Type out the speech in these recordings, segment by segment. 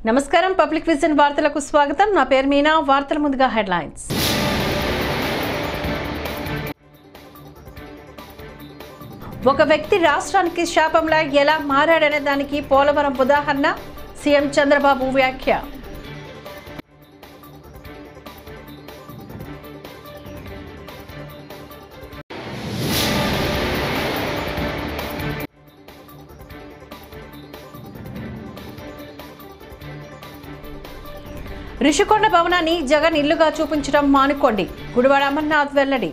నమస్కారం public vision వార్తలకు స్వాగతం నా పేరు మీనా వార్తల ముందుగా హెడ్లైన్స్ ఒక వ్యక్తి రాష్ట్రానికి శాపంలా ఎలా మారాడనే దానికి పోలవరం ఉదాహరణ సీఎం చంద్రబాబు వ్యాఖ్య రిషికొండ భవనాన్ని జగన్ ఇల్లుగా చూపించడం మానుకోండి గుడివాడ అమర్నాథ్ వెల్లడి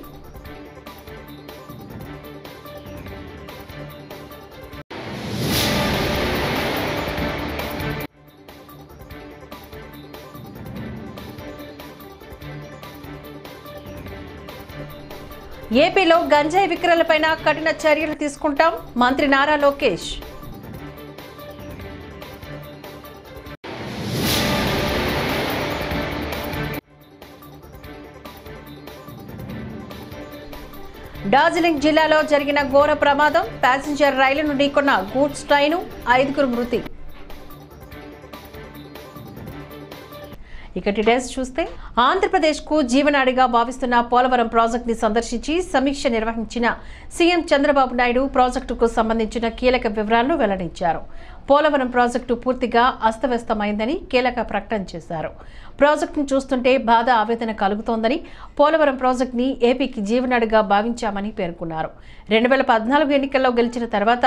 ఏపీలో గంజాయి విక్రయాలపైన కఠిన చర్యలు తీసుకుంటాం మంత్రి నారా లోకేష్ డార్జిలింగ్ జిల్లాలో జరిగిన ఘోర ప్రమాదం ప్యాసింజర్ రైలును ఢీకొన్న గూడ్స్ ట్రైను 5 మృతి ఇక డీటెయిల్స్ చూస్తే ఆంధ్రప్రదేశ్కు జీవనాడిగా భావిస్తున్న పోలవరం ప్రాజెక్టుని సందర్శించి సమీక్ష నిర్వహించిన సీఎం చంద్రబాబు నాయుడు ప్రాజెక్టుకు సంబంధించిన కీలక వివరాలను వెల్లడించారు. పోలవరం ప్రాజెక్టు పూర్తిగా అస్తవ్యస్తమైందని కీలక ప్రకటన చేశారు. ప్రాజెక్టును చూస్తుంటే బాధ ఆవేదన కలుగుతోందని, పోలవరం ప్రాజెక్టుని ఏపీకి జీవనాడిగా భావించామని పేర్కొన్నారు. 2014 ఎన్నికల్లో గెలిచిన తర్వాత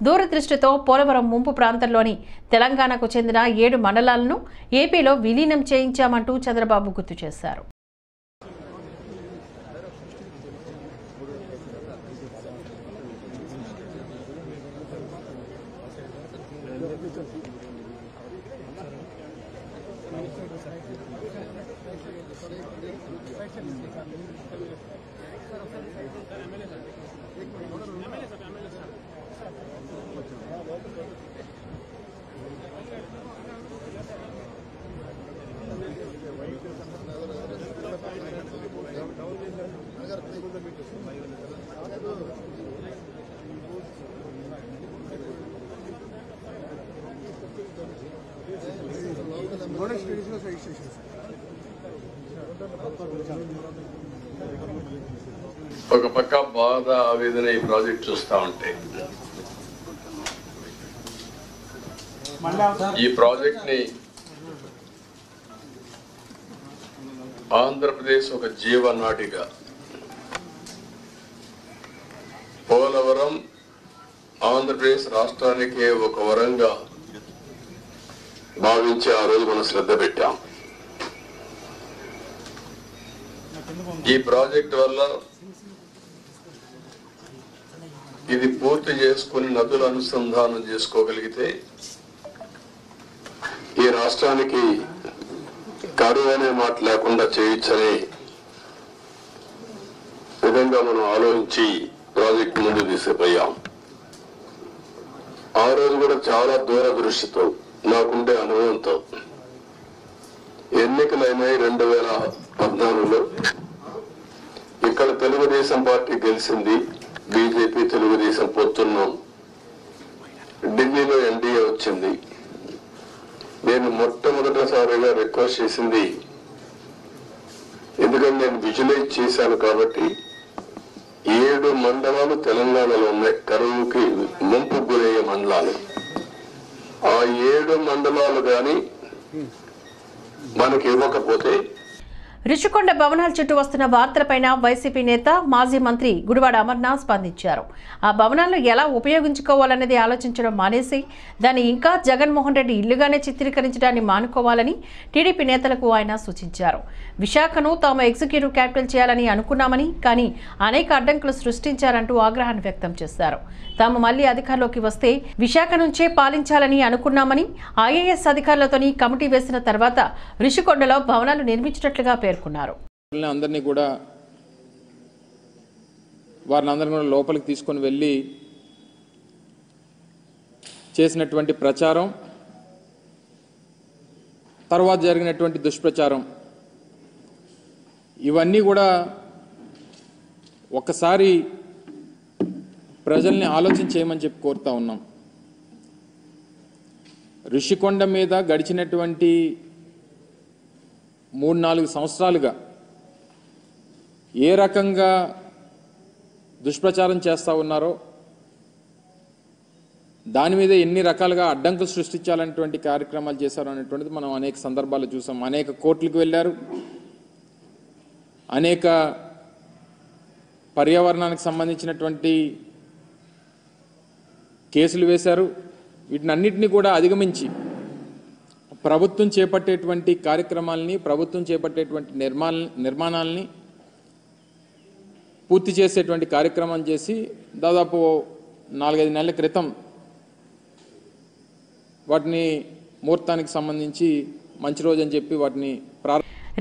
దూరదృష్టితో పోలవరం ముంపు ప్రాంతంలోని తెలంగాణకు చెందిన 7 మండలాలను ఏపీలో విలీనం చేయించామంటూ చంద్రబాబు గుర్తు చేశారు. ఒక పక్క బాధ ఆవేదన ఈ ప్రాజెక్ట్ చూస్తా ఉంటే ఈ ప్రాజెక్ట్ ని ఆంధ్రప్రదేశ్ ఒక జీవనాడిగా పోలవరం ఆంధ్రప్రదేశ్ రాష్ట్రానికి ఒక వరంగా భావించి ఆ రోజు మనం శ్రద్ధ పెట్టాం. ఈ ప్రాజెక్ట్ వల్ల ఇది పూర్తి చేసుకుని నదుల అనుసంధానం చేసుకోగలిగితే ఈ రాష్ట్రానికి కరువు అనే మాట లేకుండా చేయొచ్చనే విధంగా మనం ఆలోచించి ప్రాజెక్ట్ ముందు తీసుకుపోయాం. ఆ రోజు కూడా చాలా దూరదృష్టితో నాకుండే అనుభవంతో ఎన్నికలైనాయి 2014లో. ఇక్కడ తెలుగుదేశం పార్టీ గెలిచింది, బీజేపీ తెలుగుదేశం పొత్తున్నాం. ఢిల్లీలో ఎన్డీఏ వచ్చింది. నేను మొట్టమొదటిసారిగా రిక్వెస్ట్ చేసింది, ఎందుకంటే నేను విజువలైజ్ చేశాను కాబట్టి 7 మండలాలు తెలంగాణలో ఉన్నాయి, కరువుకి ముంపు గురయ్యే మండలాలు. ఆ 7 మండలాలు కానీ మనకి ఇవ్వకపోతే రిషికొండ భవనాల చుట్టూ వస్తున్న వార్తలపైన వైసీపీ నేత మాజీ మంత్రి గుడివాడ అమర్నాథ్ స్పందించారు. ఆ భవనాలను ఎలా ఉపయోగించుకోవాలనేది ఆలోచించడం మానేసి దాన్ని ఇంకా జగన్మోహన్ రెడ్డి ఇల్లుగానే చిత్రీకరించడాన్ని మానుకోవాలని టీడీపీ నేతలకు ఆయన సూచించారు. విశాఖను తాము ఎగ్జిక్యూటివ్ క్యాపిటల్ చేయాలని అనుకున్నామని, కానీ అనేక అడ్డంకులు సృష్టించారంటూ ఆగ్రహాన్ని వ్యక్తం చేశారు. తాము మళ్లీ అధికారంలోకి వస్తే విశాఖ నుంచే పాలించాలని అనుకున్నామని, ఐఏఎస్ అధికారులతోని కమిటీ వేసిన తర్వాత రిషికొండలో భవనాలు నిర్మించినట్లుగా పేర్కొన్నారు. అందరినీ కూడా వారిని అందరినీ కూడా లోపలికి తీసుకొని వెళ్ళి చేసినటువంటి ప్రచారం, తర్వాత జరిగినటువంటి దుష్ప్రచారం, ఇవన్నీ కూడా ఒక్కసారి ప్రజల్ని ఆలోచించేయమని చెప్పి కోరుతా ఉన్నాం. ఋషికొండ మీద గడిచినటువంటి 3-4 సంవత్సరాలుగా ఏ రకంగా దుష్ప్రచారం చేస్తూ ఉన్నారో, దాని మీద ఎన్ని రకాలుగా అడ్డంకులు సృష్టించాలనేటువంటి కార్యక్రమాలు చేశారు అనేటువంటిది మనం అనేక సందర్భాలు చూసాం. అనేక కోర్టులకు వెళ్ళారు, అనేక పర్యావరణానికి సంబంధించినటువంటి కేసులు వేశారు. వీటినన్నిటినీ కూడా అధిగమించి ప్రభుత్వం చేపట్టేటువంటి కార్యక్రమాలని, ప్రభుత్వం చేపట్టేటువంటి నిర్మాణాలని పూర్తి చేసేటువంటి కార్యక్రమం చేసి దాదాపు 4-5 నెలల క్రితం వాటిని ముహూర్తానికి సంబంధించి మంచి రోజు అని చెప్పి వాటిని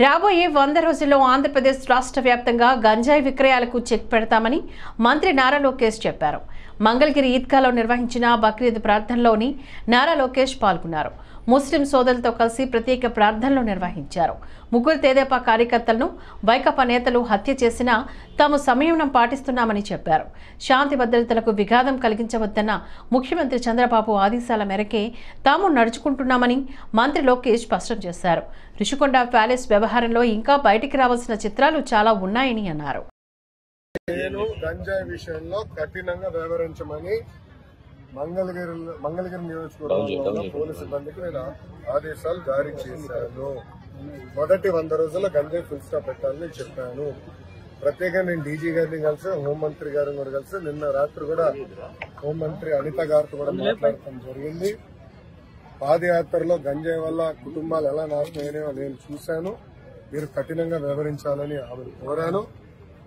రాబోయే 100 రోజుల్లో ఆంధ్రప్రదేశ్ రాష్ట్ర వ్యాప్తంగా గంజాయి విక్రయాలకు చెక్ పెడతామని మంత్రి నారా లోకేష్ చెప్పారు. మంగళగిరి ఈద్గాలో నిర్వహించిన బక్రీద్ ప్రార్థనలోని నారా లోకేష్ పాల్గొన్నారు. ముస్లిం సోదరులతో కలిసి ప్రత్యేక ప్రార్థనలు నిర్వహించారు. 3 తెదేపా కార్యకర్తలను వైకాపా నేతలు హత్య చేసినా తాము సంయమనం పాటిస్తున్నామని చెప్పారు. శాంతి భద్రతలకు విఘాతం కలిగించవద్దన్న ముఖ్యమంత్రి చంద్రబాబు ఆదేశాల మేరకే తాము నడుచుకుంటున్నామని మంత్రి లోకేష్ స్పష్టం చేశారు. ఋషికొండ ప్యాలెస్ వ్యవహారంలో ఇంకా బయటికి రావాల్సిన చిత్రాలు చాలా ఉన్నాయని అన్నారు. నేను గంజాయి విషయంలో కఠినంగా వ్యవహరించమని మంగళగిరి నియోజకవర్గంలో పోలీసు సిబ్బందికి నేను ఆదేశాలు జారీ చేశాను. మొదటి 100 రోజుల్లో గంజాయి ఫుల్ స్టాప్ పెట్టాలని చెప్పాను. ప్రత్యేకంగా నేను డీజీ గారిని కలిసి, హోంమంత్రి గారిని కూడా కలిసి, నిన్న రాత్రి కూడా హోంమంత్రి అనిత గారితో కూడా మాట్లాడటం జరిగింది. పాదయాత్రలో గంజాయి వల్ల కుటుంబాలు ఎలా నాశనం అయినాయో నేను చూశాను. మీరు కఠినంగా వ్యవహరించాలని ఆమెను కోరాను.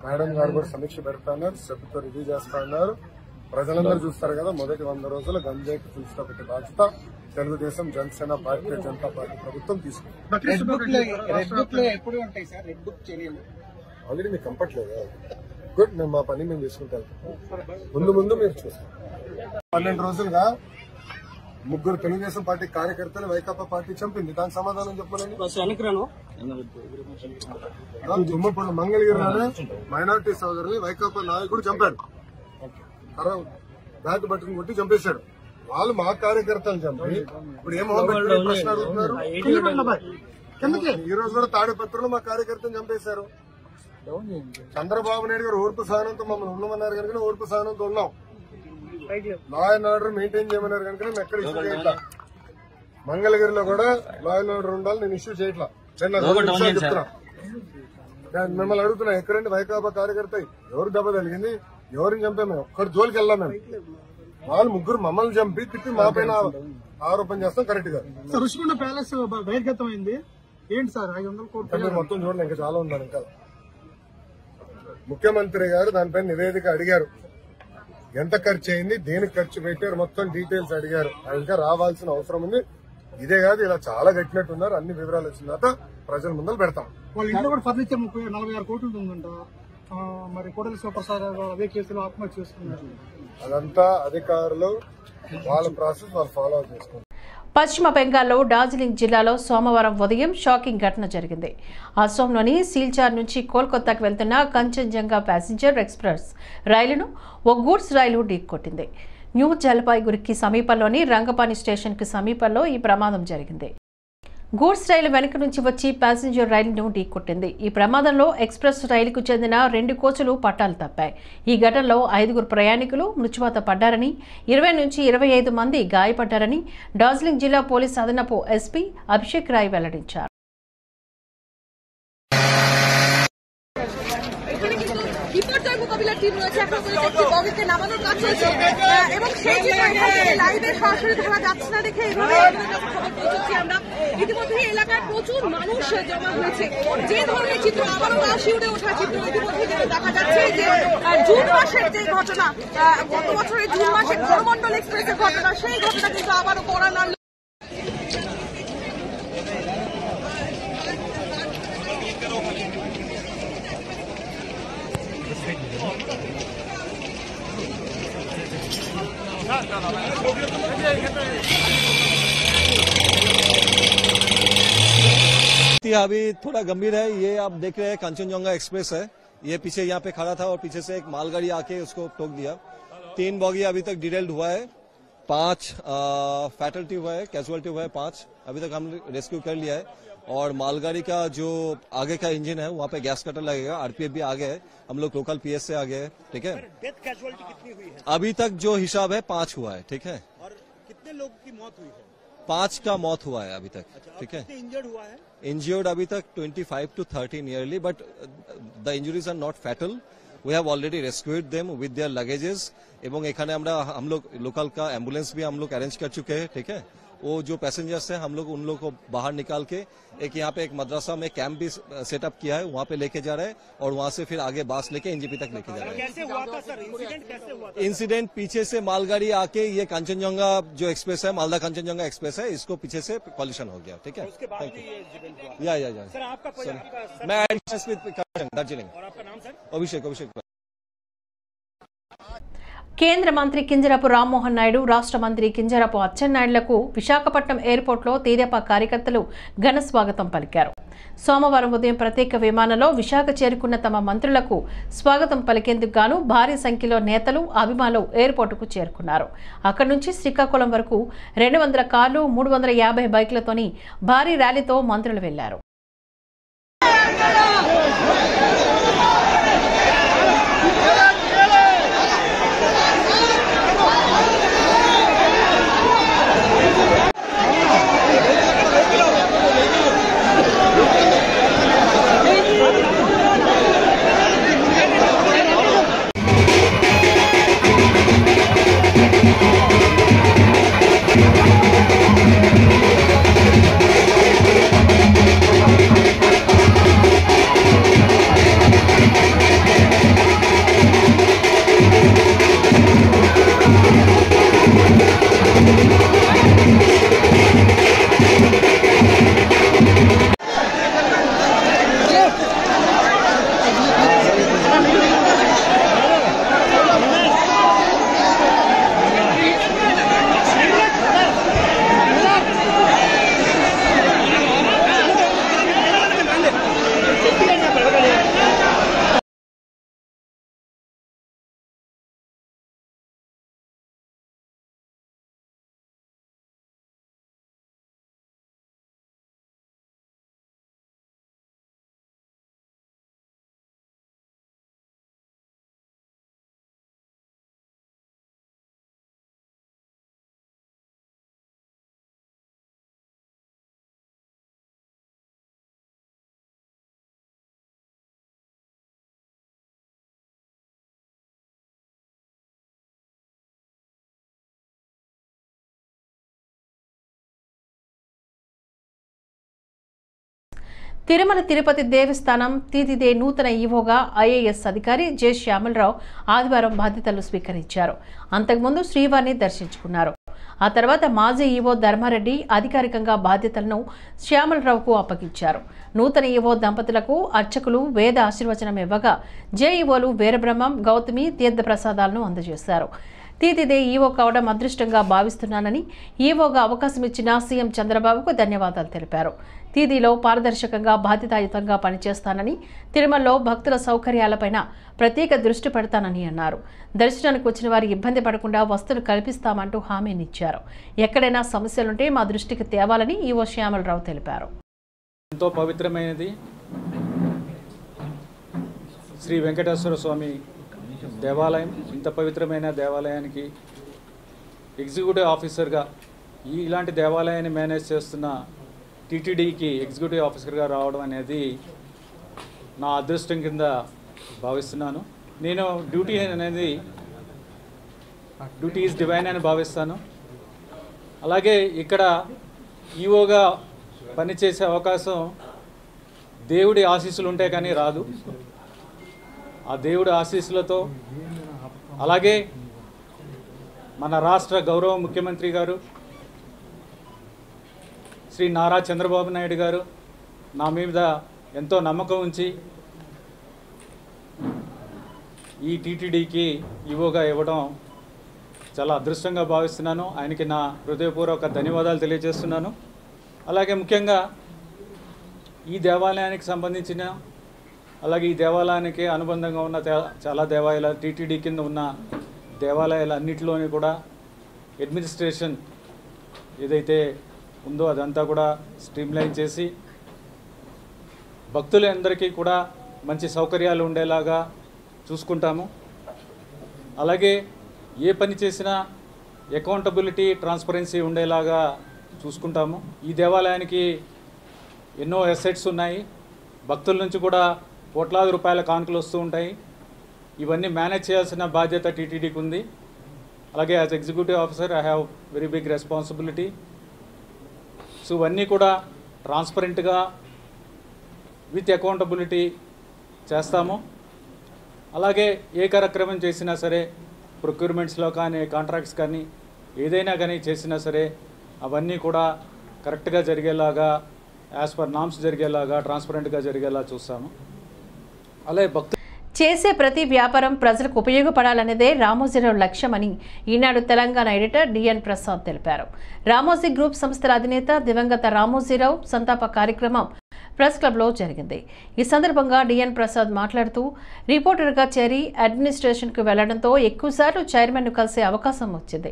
మేడం గారు కూడా సమీక్ష పెడతాన్నారు, శ్రద్ధతో రివ్యూ చేస్తా ఉన్నారు. ప్రజలందరూ చూస్తారు కదా, మొదటి 100 రోజులు గంజాయికి ఫుల్ స్టాప్ పెట్టే బాధ్యత తెలుగుదేశం, జనసేన, భారతీయ జనతా పార్టీ ప్రభుత్వం తీసుకుంది. ఆల్రెడీ మీకు కంపట్లేదు. గుడ్, మేము మా పని మేము చేసుకుంటాం. ముందు మీరు చూస్తాం. 12 రోజులుగా 3 తెలుగుదేశం పార్టీ కార్యకర్తలు వైకాపా పార్టీ చంపింది. దానికి సమాధానం చెప్పాలని దుమ్మపూడి మంగళగిరిలోనే మైనార్టీ సోదరులు వైకాపా నాయకుడు చంపాడు. బ్యాట్ బట్టను కొట్టి చంపేశాడు. వాళ్ళు మా కార్యకర్తలు చంపి ఇప్పుడు ఏమో ప్రశ్న అడుగుతున్నారు. ఈ రోజు కూడా తాడిపత్రులు మా కార్యకర్తను చంపేశారు. చంద్రబాబు నాయుడు గారు ఓర్పు సహనంతో మమ్మల్ని ఉండమన్నారు కనుక ఓర్పు సహనంతో ఉన్నాం. లా అండ్ ఆర్డర్ మెయింటైన్ చేయమన్నారు కనుక మేము ఎక్కడ ఇష్యూ చేయట్లా. మంగళగిరిలో కూడా లా అండ్ ఆర్డర్ ఉండాలి, నేను ఇష్యూ చేయట్లా. చెప్తున్నా, మిమ్మల్ని అడుగుతున్నా, ఎక్కడంటే వైకాపా కార్యకర్త ఎవరు దెబ్బ తగిలింది, ఎవరిని చంపా, మేము ఒక్కడి జోలికి వెళ్ళాం. మేము వాళ్ళు 3 మమ్మల్ని చంపి తిప్పి మా పైన ఆరోపణ చేస్తాం. కరెక్ట్ గా ఋషికొండ ప్యాలెస్ బహిర్గతమైంది ఏంటి సార్? 500 కోట్లు మీరు మొత్తం చూడండి, ఇంకా చాలా ఉన్నారు. ఇంకా ముఖ్యమంత్రి గారు దానిపైన నివేదిక అడిగారు. ఎంత ఖర్చు అయింది, దేనికి ఖర్చు పెట్టారు, మొత్తం డీటెయిల్స్ అడిగారు. ఇంకా రావాల్సిన అవసరం ఉంది. ఇదే కాదు, ఇలా చాలా కట్టినట్టున్నారు. అన్ని వివరాలు వచ్చిన తర్వాత ప్రజల ముందర పెడతాం. వాళ్ళ ఇంట్లో కూడా ఫర్నిచర్ 46 కోట్లు ఉందంట. మరి కోడలి శివప్రసాద్ అదే కేసులో ఆత్మహత్య చేసుకున్నారు. అదంతా అధికారులు వాళ్ళ ప్రాసెస్ వాళ్ళు ఫాలో చేసుకుంటారు. పశ్చిమ బెంగాల్లో డార్జిలింగ్ జిల్లాలో సోమవారం ఉదయం షాకింగ్ ఘటన జరిగింది. అసోంలోని సిల్చార్ నుంచి కోల్కతాకు వెళ్తున్న కంచన్జంగా ప్యాసింజర్ ఎక్స్ప్రెస్ రైలును ఓ గూడ్స్ రైలు ఢీకొట్టింది. న్యూ జల్పాయిగురికి సమీపంలోని రంగపాని స్టేషన్కు సమీపంలో ఈ ప్రమాదం జరిగింది. గూడ్స్ రైలు వెనుక నుంచి వచ్చి ప్యాసింజర్ రైలును ఢీకొట్టింది. ఈ ప్రమాదంలో ఎక్స్ప్రెస్ రైలుకు చెందిన 2 కోచులు పట్టాలు తప్పాయి. ఈ ఘటనలో 5 ప్రయాణికులు మృత్యువాత పడ్డారని, 20 నుంచి 25 మంది గాయపడ్డారని డార్జిలింగ్ జిల్లా పోలీస్ అదనపు ఎస్పీ అభిషేక్ రాయ్ వెల్లడించారు. বিপর্যয় মোকাবিলার টিম রয়েছে, এখন একটি বগিতে নামানোর কাজ চলছে এবং সেই লাইভে সরাসরি ধরা যাচ্ছে না দেখে এইভাবে খবর পৌঁছচ্ছি আমরা। ইতিমধ্যে এলাকায় প্রচুর মানুষ জমা হয়েছে। যে ধরনের চিত্র, আবারও গা শিউরে ওঠা চিত্র ইতিমধ্যে যেটা দেখা যাচ্ছে যে জুন মাসের যে ঘটনা, গত বছরের জুন মাসের করমণ্ডল এক্সপ্রেসের ঘটনা, সেই ঘটনা কিন্তু আবারও কড়া নাড়ল। अभी थोड़ा गंभीर है। ये आप देख रहे हैं कंचनजंगा एक्सप्रेस है। ये पीछे यहाँ पे खड़ा था और पीछे से एक मालगाड़ी आके उसको ठोक दिया। 3 बॉगी अभी तक डिटेल्ड हुआ है 5 फैटल्टी हुआ है, कैजुअलिटी हुआ है 5। अभी तक हम रेस्क्यू कर लिया है। और मालगाड़ी का जो आगे का इंजन है वहाँ पे गैस कटर लगेगा। आरपीएफ भी आगे है, हम लोग लोकल पीएस से आगे है। ठीक है, डेथ कैजुअलिटी कितनी हुई है? अभी तक जो हिसाब है 5 हुआ है। ठीक है, और कितने लोगों की मौत हुई है? 5 का मौत हुआ है अभी तक। ठीक है, कितने इंजर्ड हुआ है? इंजर्ड अभी तक 25 to 30 nearly, but the injuries are not fatal. We have already rescued them with their luggages. एवं एखाने हम लोग लोकल का एम्बुलेंस भी हम लोग अरेंज कर चुके हैं। ठीक है, वो जो पैसेंजर्स हैं हम लोग उन लोगों को बाहर निकाल के एक यहाँ पे एक मदरसा में कैंप भी सेटअप किया है, वहाँ पे लेके जा रहे हैं और वहाँ से फिर आगे बास लेके एनजीपी तक लेके जा रहे हैं। कैसे हुआ था सर इंसिडेंट? कैसे हुआ था? इंसिडेंट पीछे से मालगाड़ी आके ये कांचनजंगा जो एक्सप्रेस है, मालदा कांचनजंगा एक्सप्रेस है, इसको पीछे से कॉलिशन हो गया। ठीक है, उसके बाद भी ये इंसिडेंट हुआ। या सर आपका मैं दार्जिलिंग। और आपका नाम सर? अभिषेक। కేంద్ర మంత్రి కింజరాపు రామ్మోహన్ నాయుడు, రాష్ట్ర మంత్రి కింజరాపు అచ్చెన్నాయుడులకు విశాఖపట్నం ఎయిర్పోర్ట్లో తెదేపా కార్యకర్తలు ఘన స్వాగతం పలికారు. సోమవారం ఉదయం ప్రత్యేక విమానంలో విశాఖ చేరుకున్న తమ మంత్రులకు స్వాగతం పలికేందుకు గాను భారీ సంఖ్యలో నేతలు, అభిమానులు ఎయిర్పోర్టుకు చేరుకున్నారు. అక్కడి నుంచి శ్రీకాకుళం వరకు 200 కార్లు, 350 బైకులతోని భారీ ర్యాలీతో మంత్రులు వెళ్లారు. తిరుమల తిరుపతి దేవస్థానం టీటీడీ నూతన ఈవోగా ఐఏఎస్ అధికారి జె శ్యామలరావు ఆదివారం బాధ్యతలు స్వీకరించారు. అంతకుముందు శ్రీవారిని దర్శించుకున్నారు. ఆ తర్వాత మాజీ ఈవో ధర్మారెడ్డి అధికారికంగా బాధ్యతలను శ్యామలరావుకు అప్పగించారు. నూతన ఈవో దంపతులకు అర్చకులు వేద ఆశీర్వచనం ఇవ్వగా జేఈఓలు వీరబ్రహ్మం, గౌతమి తీర్థప్రసాదాలను అందజేశారు. టీటీడీ ఈవో కావడం అదృష్టంగా భావిస్తున్నానని, ఈవోగా అవకాశం ఇచ్చిన సీఎం చంద్రబాబుకు ధన్యవాదాలు తెలిపారు. టీటీడీలో పారదర్శకంగా బాధ్యతాయుతంగా పనిచేస్తానని, తిరుమలలో భక్తుల సౌకర్యాలపైన ప్రత్యేక దృష్టి పెడతానని అన్నారు. దర్శనానికి వచ్చిన వారి ఇబ్బంది పడకుండా వసతులు కల్పిస్తామంటూ హామీనిచ్చారు. ఎక్కడైనా సమస్యలుంటే మా దృష్టికి తేవాలని ఈవో శ్యామలరావు తెలిపారు. ఎంతో పవిత్రమైనది శ్రీ వెంకటేశ్వర స్వామి దేవాలయం. ఇంత పవిత్రమైన దేవాలయానికి ఎగ్జిక్యూటివ్ ఆఫీసర్గా ఇలాంటి దేవాలయాన్ని మేనేజ్ చేస్తున్న టీటీడీకి ఎగ్జిక్యూటివ్ ఆఫీసర్గా రావడం అనేది నా అదృష్టం కింద భావిస్తున్నాను. నేను డ్యూటీ ఈజ్ డివైన్ అని భావిస్తాను. అలాగే ఇక్కడ ఈవోగా పనిచేసే అవకాశం దేవుడి ఆశీస్సులు ఉంటే కానీ రాదు. ఆ దేవుడి ఆశీస్సులతో, అలాగే మన రాష్ట్ర గౌరవ ముఖ్యమంత్రి గారు శ్రీ నారా చంద్రబాబు నాయుడు గారు నా మీద ఎంతో నమ్మకం ఉంచి ఈ టీటీడీకి ఈవోగా ఇవ్వడం చాలా అదృష్టంగా భావిస్తున్నాను. ఆయనకి నా హృదయపూర్వక ధన్యవాదాలు తెలియజేస్తున్నాను. అలాగే ముఖ్యంగా ఈ దేవాలయానికి సంబంధించిన, అలాగే ఈ దేవాలయానికి అనుబంధంగా ఉన్న చాలా దేవాలయాలు, టీటీడీ కింద ఉన్న దేవాలయాలన్నింటిలోని కూడా అడ్మినిస్ట్రేషన్ ఏదైతే ఉందో అదంతా కూడా స్ట్రీమ్లైన్ చేసి భక్తులందరికీ కూడా మంచి సౌకర్యాలు ఉండేలాగా చూసుకుంటాము. అలాగే ఏ పని చేసినా అకౌంటబిలిటీ, ట్రాన్స్పరెన్సీ ఉండేలాగా చూసుకుంటాము. ఈ దేవాలయానికి ఎన్నో అసెట్స్ ఉన్నాయి. భక్తుల నుంచి కూడా కోట్లాది రూపాయల కానుకలు వస్తూ ఉంటాయి. ఇవన్నీ మేనేజ్ చేయాల్సిన బాధ్యత టీటీడీకి ఉంది. అలాగే as executive officer I have very big responsibility. So ఇవన్నీ కూడా ట్రాన్స్పరెంట్గా విత్ అకౌంటబిలిటీ చేస్తాము. అలాగే ఏ కార్యక్రమం చేసినా సరే, ప్రొక్యూర్మెంట్స్లో కానీ, కాంట్రాక్ట్స్ కానీ, ఏదైనా కానీ చేసినా సరే అవన్నీ కూడా కరెక్ట్గా జరిగేలాగా, యాజ్ పర్ నామ్స్ జరిగేలాగా, ట్రాన్స్పరెంట్గా జరిగేలా చూస్తాము. అలాగే చేసే ప్రతి వ్యాపారం ప్రజలకు ఉపయోగపడాలనేదే రామోజీరావు లక్ష్యమని ఈనాడు తెలంగాణ ఎడిటర్ డిఎన్ ప్రసాద్ తెలిపారు. రామోజీ గ్రూప్ సంస్థల అధినేత దివంగత రామోజీరావు సంతాప కార్యక్రమం ప్రెస్ క్లబ్లో జరిగింది. ఈ సందర్భంగా డిఎన్ ప్రసాద్ మాట్లాడుతూ రిపోర్టర్గా చేరి అడ్మినిస్ట్రేషన్కు వెళ్లడంతో ఎక్కువసార్లు చైర్మన్ను కలిసే అవకాశం వచ్చింది.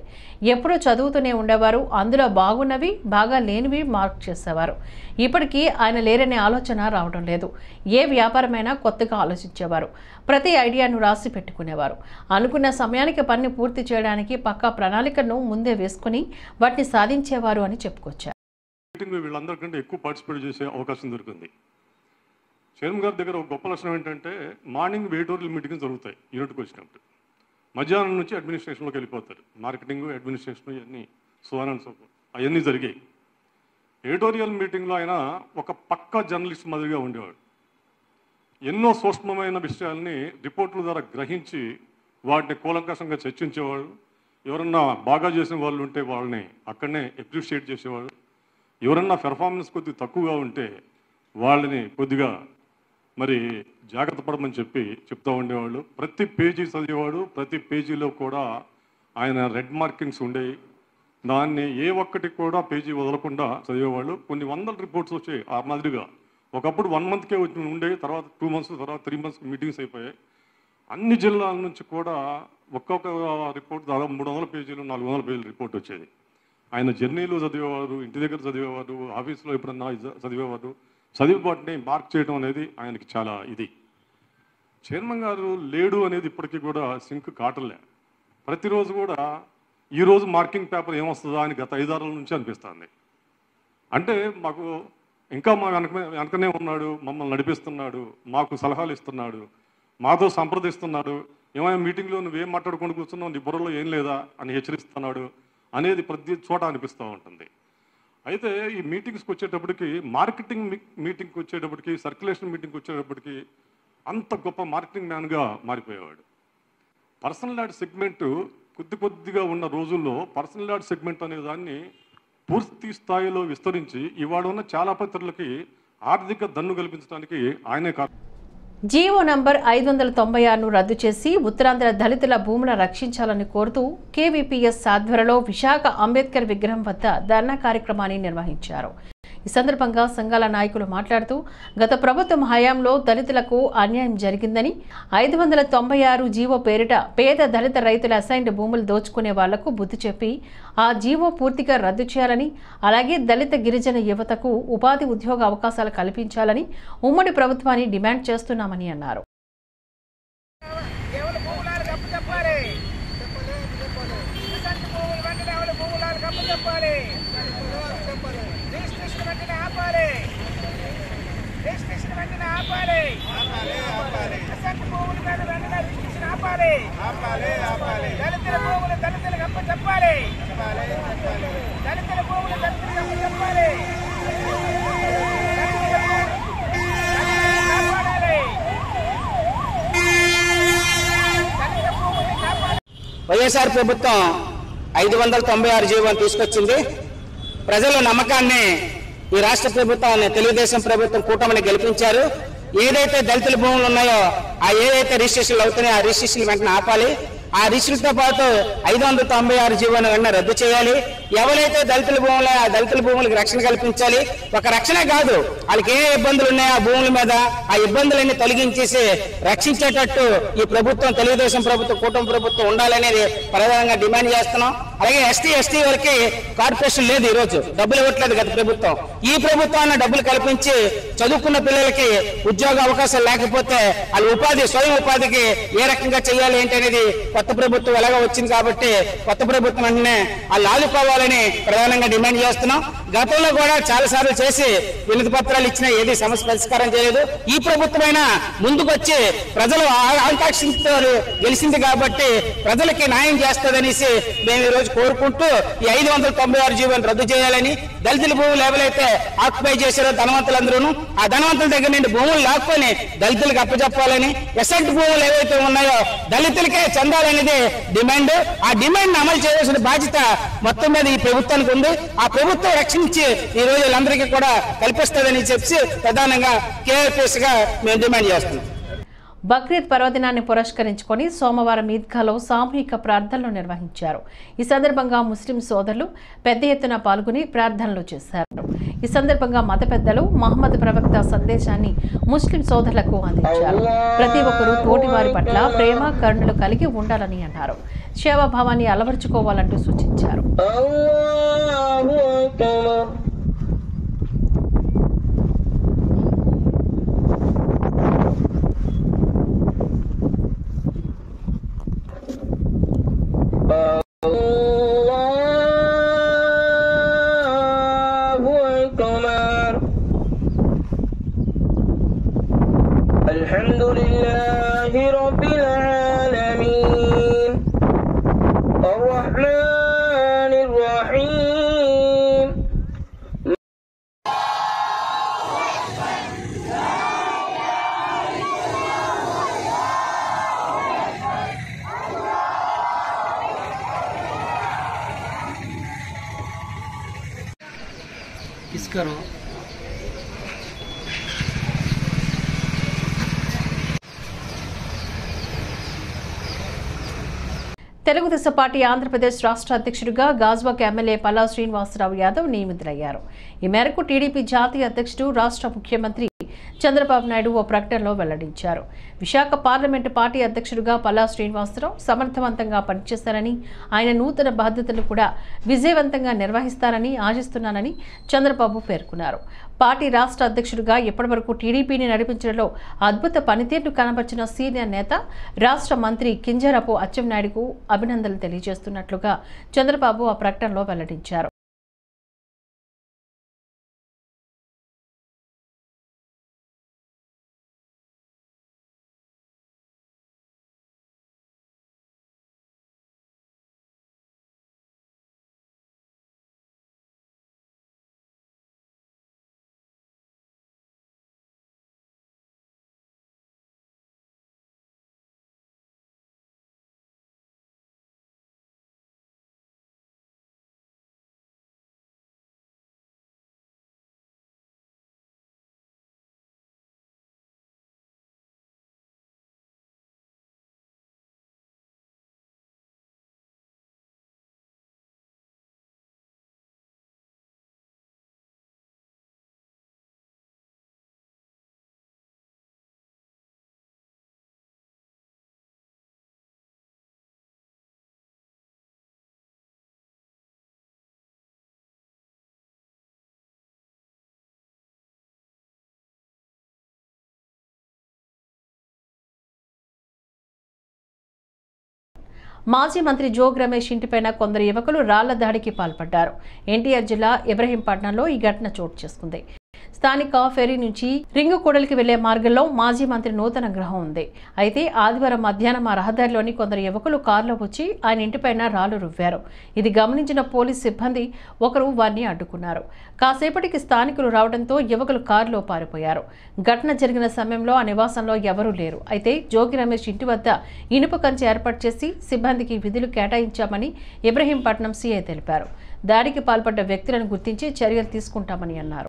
ఎప్పుడూ చదువుతూనే ఉండేవారు. అందులో బాగున్నవి, బాగా లేనివి మార్క్ చేసేవారు. ఇప్పటికీ ఆయన లేరనే ఆలోచన రావడం లేదు. ఏ వ్యాపారమైనా కొత్తగా ఆలోచించేవారు. ప్రతి ఐడియాను రాసి పెట్టుకునేవారు. అనుకున్న సమయానికి పని పూర్తి చేయడానికి పక్కా ప్రణాళికను ముందే వేసుకుని వాటిని సాధించేవారు అని చెప్పుకొచ్చారు. వీళ్ళందరికంటే ఎక్కువ పార్టిసిపేట్ చేసే అవకాశం దొరికింది. చైర్మన్ గారి దగ్గర ఒక గొప్ప లక్షణం ఏంటంటే మార్నింగ్ ఎడిటోరియల్ మీటింగ్ జరుగుతాయి యూనిట్కి వచ్చినప్పుడు. మధ్యాహ్నం నుంచి అడ్మినిస్ట్రేషన్లోకి వెళ్ళిపోతారు. మార్కెటింగ్, అడ్మినిస్ట్రేషన్ ఇవన్నీ అవన్నీ జరిగాయి. ఎడిటోరియల్ మీటింగ్లో ఆయన ఒక పక్కా జర్నలిస్ట్ మాదిరిగా ఉండేవాడు. ఎన్నో సూక్ష్మమైన విషయాల్ని రిపోర్టుల ద్వారా గ్రహించి వాటిని కూలంకషంగా చర్చించేవాడు. ఎవరన్నా బాగా చేసిన వాళ్ళు ఉంటే వాళ్ళని అక్కడనే అప్రిషియేట్ చేసేవాడు. ఎవరన్నా పెర్ఫార్మెన్స్ కొద్దిగా తక్కువగా ఉంటే వాళ్ళని కొద్దిగా మరి జాగ్రత్త పడమని చెప్తూ ఉండేవాళ్ళు. ప్రతి పేజీ చదివేవాడు. ప్రతి పేజీలో కూడా ఆయన రెడ్ మార్కింగ్స్ ఉండేవి. దాన్ని ఏ ఒక్కటి కూడా పేజీ వదలకుండా చదివేవాళ్ళు. కొన్ని వందల రిపోర్ట్స్ వచ్చాయి ఆ మాదిరిగా. ఒకప్పుడు 1 monthకే వచ్చి ఉండే, తర్వాత 2 months, తర్వాత 3 months మీటింగ్స్ అయిపోయాయి. అన్ని జిల్లాల నుంచి కూడా ఒక్కొక్క రిపోర్ట్ దాదాపు 300 పేజీలు, 400 పేజీల రిపోర్ట్ వచ్చేది. ఆయన జర్నీలో చదివేవారు, ఇంటి దగ్గర చదివేవారు, ఆఫీస్లో ఎప్పుడన్నా చదివేవారు. చదివిపాటిని మార్క్ చేయడం అనేది ఆయనకి చాలా ఇది. చైర్మన్ గారు లేడు అనేది ఇప్పటికీ కూడా సింక్ కాటలే. ప్రతిరోజు కూడా ఈరోజు మార్కింగ్ పేపర్ ఏమొస్తుందా అని గత 5-6 రోజుల నుంచి అనిపిస్తుంది. అంటే మాకు ఇంకా మా వెనకనే ఉన్నాడు, మమ్మల్ని నడిపిస్తున్నాడు, మాకు సలహాలు ఇస్తున్నాడు, మాతో సంప్రదిస్తున్నాడు. ఏమైనా మీటింగ్లో నువ్వేం మాట్లాడుకొని కూర్చున్నావు, నీ బుర్రలో ఏం లేదా అని హెచ్చరిస్తున్నాడు అనేది ప్రతి చోట అనిపిస్తూ ఉంటుంది. అయితే ఈ మీటింగ్స్కి వచ్చేటప్పటికి, మార్కెటింగ్ మీటింగ్కి వచ్చేటప్పటికి, సర్క్యులేషన్ మీటింగ్కి వచ్చేటప్పటికి అంత గొప్ప మార్కెటింగ్ మ్యాన్గా మారిపోయేవాడు. పర్సనల్ యాడ్ సెగ్మెంట్ కొద్దిగా ఉన్న రోజుల్లో పర్సనల్ యాడ్ సెగ్మెంట్ అనే దాన్ని పూర్తి స్థాయిలో విస్తరించి ఇవాళ ఉన్న చాలా పత్రికలకి ఆర్థిక దన్ను కల్పించడానికి ఆయనే కాదు. జీవో నంబర్ 596ను రద్దు చేసి ఉత్తరాంధ్ర దళితుల భూములను రక్షించాలని కోరుతూ కేవీపీఎస్ ఆధ్వర్యంలో విశాఖ అంబేద్కర్ విగ్రహం వద్ద ధర్నా కార్యక్రమాన్ని నిర్వహించారు. ఈ సందర్భంగా సంఘాల నాయకులు మాట్లాడుతూ గత ప్రభుత్వం హయాంలో దళితులకు అన్యాయం జరిగిందని, 596 జీవో పేరిట పేద దళిత రైతుల అసైన్డ్ భూములు దోచుకునే వాళ్లకు బుద్ధి చెప్పి ఆ జీవో పూర్తిగా రద్దు చేయాలని, అలాగే దళిత గిరిజన యువతకు ఉపాధి ఉద్యోగ అవకాశాలు కల్పించాలని ఉమ్మడి ప్రభుత్వాన్ని డిమాండ్ చేస్తున్నామని అన్నారు. వైఎస్ఆర్ ప్రభుత్వం 596 జీవోని తీసుకొచ్చింది. ప్రజల నమ్మకాన్ని ఈ రాష్ట్ర ప్రభుత్వాన్ని, తెలుగుదేశం ప్రభుత్వం కూటమిని గెలిపించారు. ఏదైతే దళితుల భూములు ఉన్నాయో ఆ ఏదైతే రిజిస్ట్రేషన్లు అవుతున్నాయో ఆ రిజిస్ట్రేషన్లు వెంటనే ఆపాలి. ఆ రిస్టులతో పాటు 596 జీవోను వెంటనే రద్దు చేయాలి. ఎవరైతే దళితుల భూములు ఆ దళితుల భూములకు రక్షణ కల్పించాలి. ఒక రక్షణ కాదు, వాళ్ళకి ఏ ఇబ్బందులు ఉన్నాయో ఆ భూముల మీద ఆ ఇబ్బందులన్నీ తొలగించేసి రక్షించేటట్టు ఈ ప్రభుత్వం, తెలుగుదేశం ప్రభుత్వం, కూటమి ప్రభుత్వం ఉండాలనేది ప్రధానంగా డిమాండ్ చేస్తున్నాం. అలాగే ఎస్టీ వరకు కార్పొరేషన్ లేదు, ఈ రోజు డబ్బులు ఇవ్వట్లేదు గత ప్రభుత్వం. ఈ ప్రభుత్వాన్ని డబ్బులు కల్పించి చదువుకున్న పిల్లలకి ఉద్యోగ అవకాశాలు లేకపోతే వాళ్ళ స్వయం ఉపాధికి ఏ రకంగా చేయాలి ఏంటి అనేది కొత్త ప్రభుత్వం ఎలాగో వచ్చింది కాబట్టి కొత్త ప్రభుత్వం వెంటనే వాళ్ళు ఆదుకోవాలని ప్రధానంగా డిమాండ్ చేస్తున్నాం. గతంలో కూడా చాలా సార్లు చేసి వినతి పత్రాలు ఇచ్చినా ఏది సమస్య పరిష్కారం చేయలేదు. ఈ ప్రభుత్వమైనా ముందుకొచ్చి ప్రజలు ఆకాంక్షించే గెలిచింది కాబట్టి ప్రజలకి న్యాయం చేస్తుందనేసి మేము ఈ రోజు కోరుకుంటూ ఈ 596 జీవోను రద్దు చేయాలని, దళితుల భూములు ఎవరైతే ఆక్యుపై చేశారో ధనవంతులందరూ ఆ ధనవంతుల దగ్గర నుండి భూములు లాక్కొని దళితులకు అప్పచెప్పాలని, ఎసెంట్ భూములు ఏవైతే ఉన్నాయో దళితులకే చెందాలనేది డిమాండ్. ఆ డిమాండ్ అమలు చేయాల్సిన బాధ్యత మొత్తం మీద ఈ ప్రభుత్వానికి ఉంది. ఆ ప్రభుత్వం రక్షించి ఈ రోజు వీళ్ళందరికీ కూడా కల్పిస్తుందని చెప్పి ప్రధానంగా కేఆర్పీఎస్ గా మేము డిమాండ్ చేస్తున్నాం. బక్రీద్ పర్వదినాన్ని పురస్కరించుకొని సోమవారం ఈద్గాలో సామూహిక ప్రార్థనలు నిర్వహించారు. ఈ సందర్భంగా ముస్లిం సోదరులు పెద్ద ఎత్తున పాల్గొని ప్రార్థనలు చేశారు. ఈ సందర్భంగా మత పెద్దలు మహమ్మద్ ప్రవక్త సందేశాన్ని ముస్లిం సోదరులకు అందించారు. ప్రతి ఒక్కరూ తోటివారి పట్ల ప్రేమ కరుణలు కలిగి ఉండాలని అన్నారు. సేవాభావాన్ని అలవర్చుకోవాలంటూ సూచించారు. Alhamdulillahi Rabbil Alamin Ar-Rahmanir Rahim. किस करो తెలుగుదేశం పార్టీ ఆంధ్రప్రదేశ్ రాష్ట్ర అధ్యక్షుడిగా గాజువాక ఎమ్మెల్యే పల్లా శ్రీనివాసరావు యాదవ్ నియమితులయ్యారు. ఈ మేరకు టీడీపీ జాతీయ అధ్యక్షుడు రాష్ట్ర ముఖ్యమంత్రి చంద్రబాబు నాయుడు ఓ ప్రకటనలో వెల్లడించారు. విశాఖ పార్లమెంటు పార్టీ అధ్యక్షుడిగా పల్లా శ్రీనివాసరావు సమర్థవంతంగా పనిచేశారని, ఆయన నూతన బాధ్యతలు కూడా విజయవంతంగా నిర్వహిస్తారని ఆశిస్తున్నానని చంద్రబాబు పేర్కొన్నారు. పార్టీ రాష్ట్ర అధ్యక్షుడిగా ఇప్పటివరకు టీడీపీని నడిపించడంలో అద్భుత పనితీరును కనబర్చిన సీనియర్ నేత రాష్ట్ర మంత్రి కింజరాపు అచ్చెన్నాయుడుకు అభినందనలు తెలియజేస్తున్నట్లుగా చంద్రబాబు ఆ ప్రకటనలో వెల్లడించారు. మాజీ మంత్రి జోగ్ రమేష్ ఇంటిపైన కొందరు యువకులు రాళ్ల దాడికి పాల్పడ్డారు. ఎన్టీఆర్ జిల్లా ఇబ్రహీంపట్నంలో ఈ ఘటన చోటు చేసుకుంది. స్థానిక ఫెరీ నుంచి రింగు కూడలికి వెళ్లే మార్గంలో మాజీ మంత్రి నూతన గృహం ఉంది. అయితే ఆదివారం మధ్యాహ్నం ఆ రహదారిలోని కొందరు యువకులు కారులో వచ్చి ఆయన ఇంటిపైన రాళ్లు రువ్వారు. ఇది గమనించిన పోలీసు సిబ్బంది ఒకరు వారిని అడ్డుకున్నారు. కాసేపటికి స్థానికులు రావడంతో యువకులు కారులో పారిపోయారు. ఘటన జరిగిన సమయంలో ఆ నివాసంలో ఎవరూ లేరు. అయితే జోగి రమేష్ ఇంటి వద్ద ఇనుప కంచె ఏర్పాటు చేసి సిబ్బందికి విధులు కేటాయించామని ఇబ్రహీంపట్నం సీఐ తెలిపారు. దాడికి పాల్పడ్డ వ్యక్తులను గుర్తించి చర్యలు తీసుకుంటామని అన్నారు.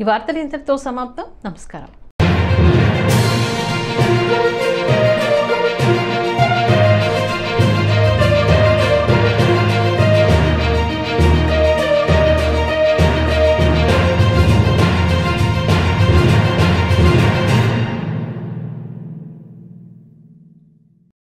ఈ వార్తలు ఇంతటితో సమాప్తం. నమస్కారం.